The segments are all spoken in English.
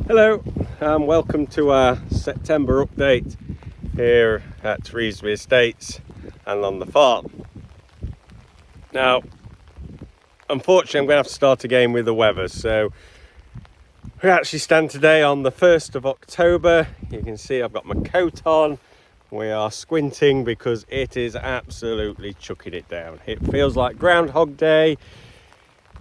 Hello and welcome to our September update here at Revesby Estates and on the farm. Now, unfortunately I'm going to have to start again with the weather. So we actually stand today on the 1st of October. You can see I've got my coat on. We are squinting because it is absolutely chucking it down. It feels like Groundhog Day.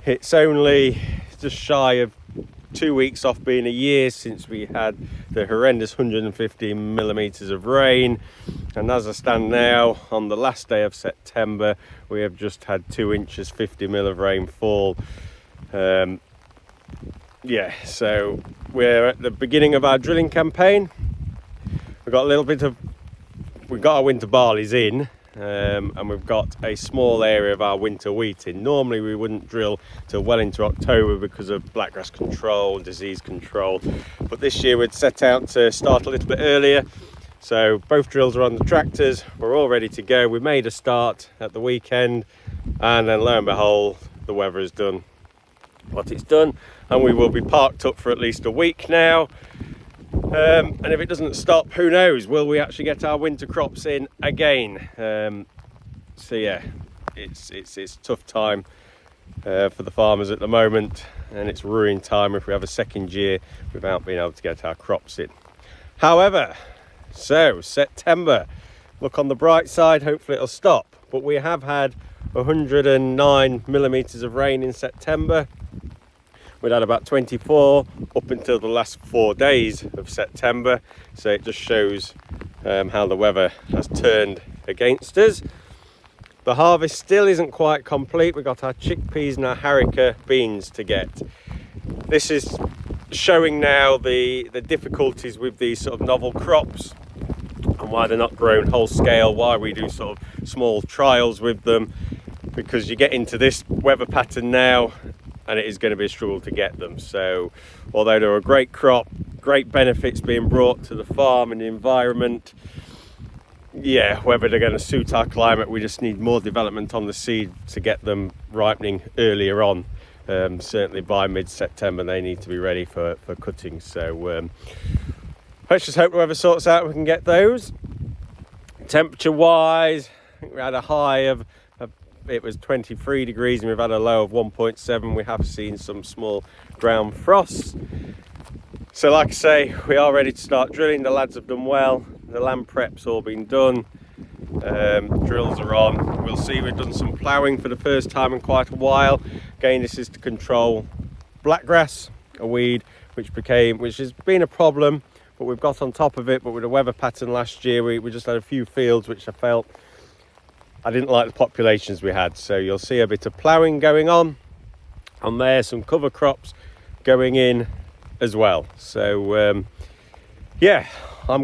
It's only just shy of 2 weeks off being a year since we had the horrendous 150 millimeters of rain, and as I stand now on the last day of September, we have just had 2 inches 50 mil of rainfall. So we're at the beginning of our drilling campaign. We've got our winter barleys in, and we've got a small area of our winter wheat in. Normally we wouldn't drill till well into October because of blackgrass control, disease control, but this year we'd set out to start a little bit earlier. So both drills are on the tractors, we're all ready to go. We made a start at the weekend, and then lo and behold, the weather has done what it's done, and we will be parked up for at least a week now. And if it doesn't stop, who knows, will we actually get our winter crops in again? So yeah, it's tough time for the farmers at the moment, and it's ruining time if we have a second year without being able to get our crops in. However, so September, look on the bright side, hopefully it'll stop, but we have had 109 millimeters of rain in September. We'd had about 24 up until the last 4 days of September, so it just shows how the weather has turned against us. The harvest still isn't quite complete. We've got our chickpeas and our haricot beans to get. This is showing now the difficulties with these sort of novel crops and why they're not grown whole scale, why we do sort of small trials with them, because you get into this weather pattern now and it is going to be a struggle to get them. So although they're a great crop, great benefits being brought to the farm and the environment, whether they're going to suit our climate, we just need more development on the seed to get them ripening earlier on. Certainly by mid-September they need to be ready for cutting. So let's just hope the weather sorts out and we can get those. Temperature wise, I think we had a high of it was 23 degrees and we've had a low of 1.7. We have seen some small ground frosts. So like I say, we are ready to start drilling. The lads have done well. The land prep's all been done. Drills are on. We'll see, we've done some ploughing for the first time in quite a while. Again, this is to control blackgrass, a weed which has been a problem, but we've got on top of it. But with the weather pattern last year, we just had a few fields which I felt I didn't like the populations we had. So you'll see a bit of ploughing going on there, some cover crops going in as well. So I'm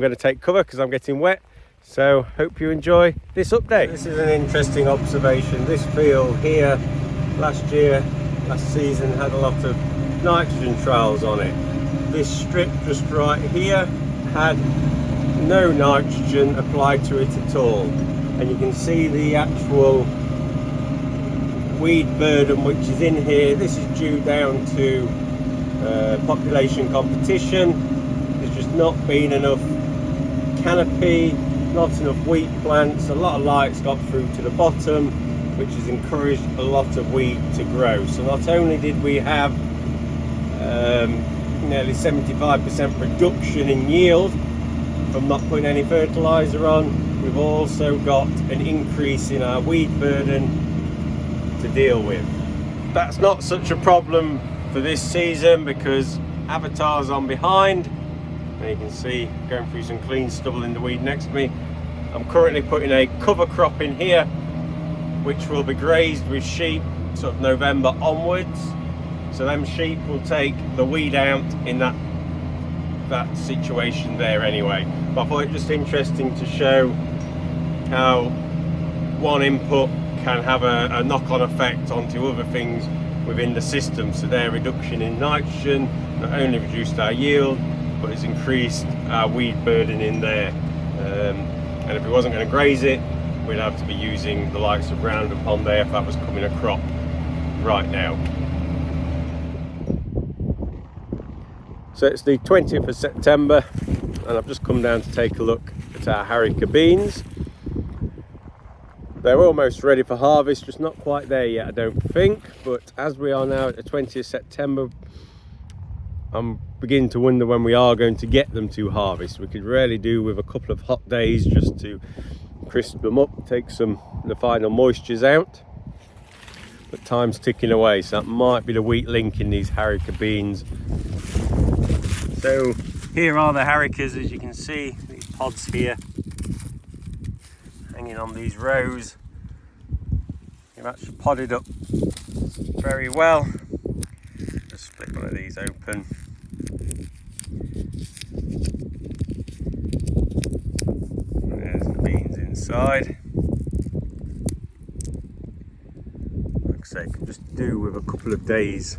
going to take cover because I'm getting wet. So hope you enjoy this update. This is an interesting observation. This field here last season had a lot of nitrogen trials on it. This strip just right here had no nitrogen applied to it at all. And you can see the actual weed burden which is in here. This is due down to population competition. There's just not been enough canopy, not enough wheat plants. A lot of light's got through to the bottom, which has encouraged a lot of weed to grow. So not only did we have nearly 75% reduction in yield from not putting any fertilizer on, we've also got an increase in our weed burden to deal with. That's not such a problem for this season because Avatar's on behind. And you can see going through some clean stubble in the weed next to me. I'm currently putting a cover crop in here which will be grazed with sheep sort of November onwards. So them sheep will take the weed out in that situation there anyway. But I thought it just interesting to show how one input can have a knock-on effect onto other things within the system. So their reduction in nitrogen not only reduced our yield, but it's increased our weed burden in there. And if we wasn't going to graze it, we'd have to be using the likes of Roundup on there if that was coming a crop right now. So it's the 20th of September and I've just come down to take a look at our haricot beans. They're almost ready for harvest, just not quite there yet I don't think, but as we are now at the 20th of September, I'm beginning to wonder when we are going to get them to harvest. We could really do with a couple of hot days just to crisp them up, take the final moistures out. But time's ticking away, so that might be the weak link in these haricot beans. So here are the haricots, as you can see, these pods here hanging on these rows. They've actually podded up very well. Just split one of these open. There's the beans inside. Like I say, can just do with a couple of days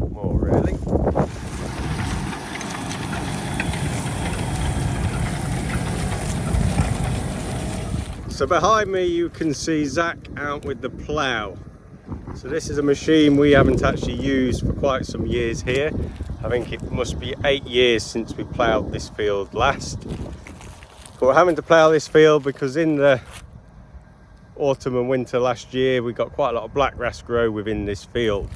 more, really. So behind me you can see Zach out with the plough. So this is a machine we haven't actually used for quite some years here. I think it must be 8 years since we ploughed this field last. But we're having to plough this field because in the autumn and winter last year we got quite a lot of blackgrass grow within this field.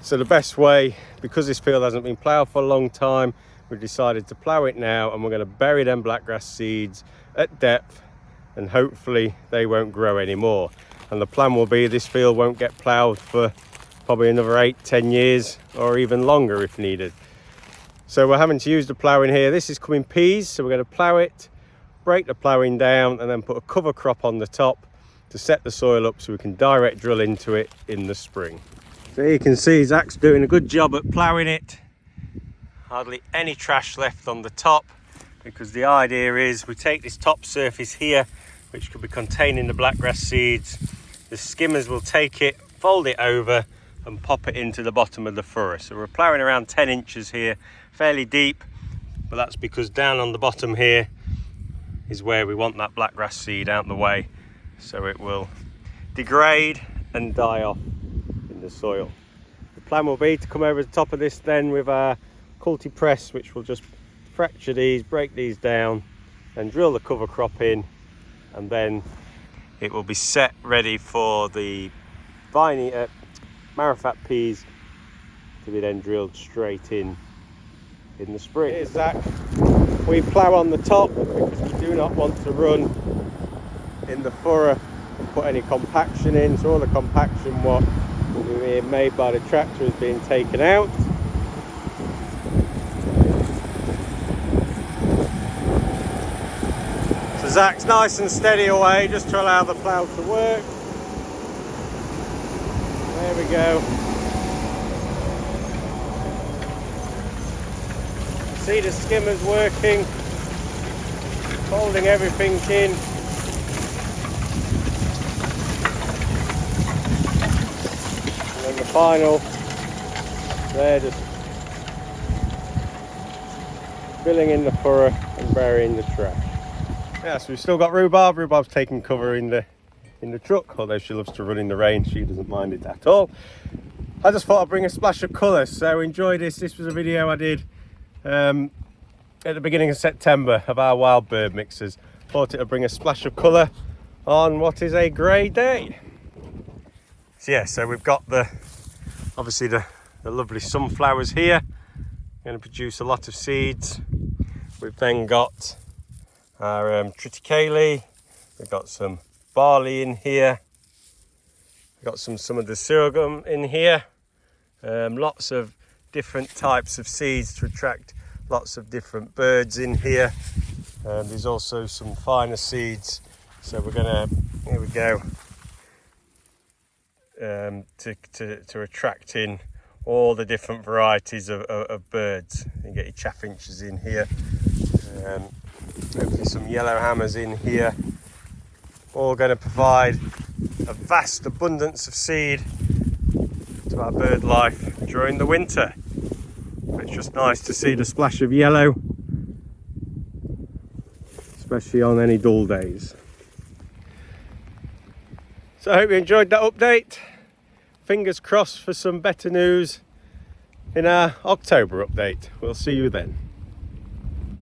So the best way, because this field hasn't been ploughed for a long time, we've decided to plough it now and we're going to bury them blackgrass seeds at depth and hopefully they won't grow anymore. And the plan will be this field won't get ploughed for probably another 8-10 years or even longer if needed. So we're having to use the ploughing here. This is coming peas, so we're going to plough it, break the ploughing down and then put a cover crop on the top to set the soil up so we can direct drill into it in the spring. So you can see Zach's doing a good job at ploughing it. Hardly any trash left on the top, because the idea is we take this top surface here, which could be containing the blackgrass seeds. The skimmers will take it, fold it over and pop it into the bottom of the furrow. So we're ploughing around 10 inches here, fairly deep, but that's because down on the bottom here is where we want that blackgrass seed out the way, so it will degrade and die off in the soil. The plan will be to come over the top of this then with our culti press, which will just fracture these, break these down and drill the cover crop in, and then it will be set ready for the marrowfat peas to be then drilled straight in the spring. Here's Zach. We plough on the top because we do not want to run in the furrow and put any compaction in, so all the compaction what we made by the tractor is being taken out. So Zach's nice and steady away just to allow the plough to work. There we go. See the skimmers working, folding everything in. And then the final, they're just filling in the furrow and burying the trash. Yeah, so we've still got Rhubarb. Rhubarb's taking cover in the truck, although she loves to run in the rain. She doesn't mind it at all. I just thought I'd bring a splash of colour, so enjoy this. This was a video I did at the beginning of September of our wild bird mixers. Thought it would bring a splash of colour on what is a grey day. So yeah, so we've got obviously the lovely sunflowers here. Going to produce a lot of seeds. We've then got our triticale. We've got some barley in here. We've got some of the sorghum in here. Lots of different types of seeds to attract lots of different birds in here. There's also some finer seeds, so we're gonna, here we go, to attract in all the different varieties of birds. You get your chaffinches in here, hopefully some yellow hammers in here, all going to provide a vast abundance of seed to our bird life during the winter. It's just nice to see the splash of yellow, especially on any dull days. So I hope you enjoyed that update. fingers crossed for some better news in our October update. We'll see you then.